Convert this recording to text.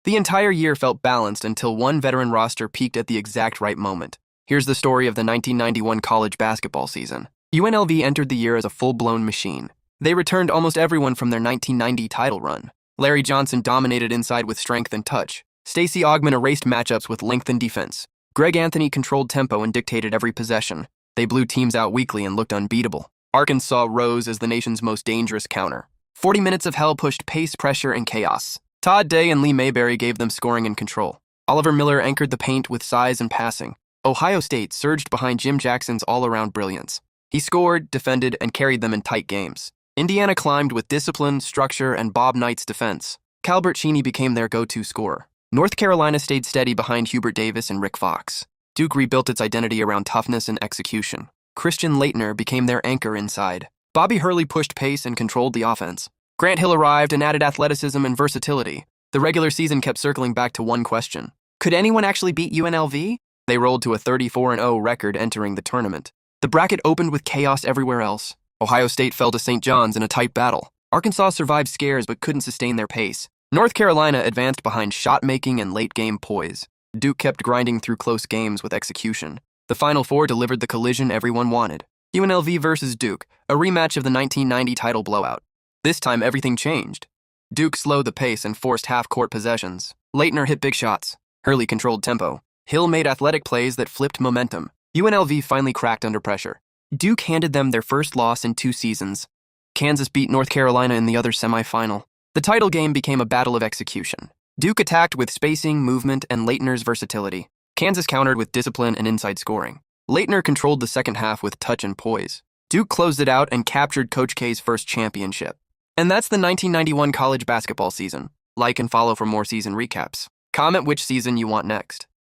The entire year felt balanced until one veteran roster peaked at the exact right moment. Here's the story of the 1991 college basketball season. UNLV entered the year as a full-blown machine. They returned almost everyone from their 1990 title run. Larry Johnson dominated inside with strength and touch. Stacey Augmon erased matchups with length and defense. Greg Anthony controlled tempo and dictated every possession. They blew teams out weakly and looked unbeatable. Arkansas rose as the nation's most dangerous counter. 40 minutes of hell pushed pace, pressure, and chaos. Todd Day and Lee Mayberry gave them scoring and control. Oliver Miller anchored the paint with size and passing. Ohio State surged behind Jim Jackson's all-around brilliance. He scored, defended, and carried them in tight games. Indiana climbed with discipline, structure, and Bob Knight's defense. Calbert Cheney became their go-to scorer. North Carolina stayed steady behind Hubert Davis and Rick Fox. Duke rebuilt its identity around toughness and execution. Christian Laettner became their anchor inside. Bobby Hurley pushed pace and controlled the offense. Grant Hill arrived and added athleticism and versatility. The regular season kept circling back to one question. Could anyone actually beat UNLV? They rolled to a 34-0 record entering the tournament. The bracket opened with chaos everywhere else. Ohio State fell to St. John's in a tight battle. Arkansas survived scares but couldn't sustain their pace. North Carolina advanced behind shot-making and late-game poise. Duke kept grinding through close games with execution. The Final Four delivered the collision everyone wanted. UNLV versus Duke, a rematch of the 1990 title blowout. This time, everything changed. Duke slowed the pace and forced half-court possessions. Laettner hit big shots. Hurley controlled tempo. Hill made athletic plays that flipped momentum. UNLV finally cracked under pressure. Duke handed them their first loss in 2 seasons. Kansas beat North Carolina in the other semifinal. The title game became a battle of execution. Duke attacked with spacing, movement, and Laettner's versatility. Kansas countered with discipline and inside scoring. Laettner controlled the second half with touch and poise. Duke closed it out and captured Coach K's first championship. And that's the 1991 college basketball season. Like and follow for more season recaps. Comment which season you want next.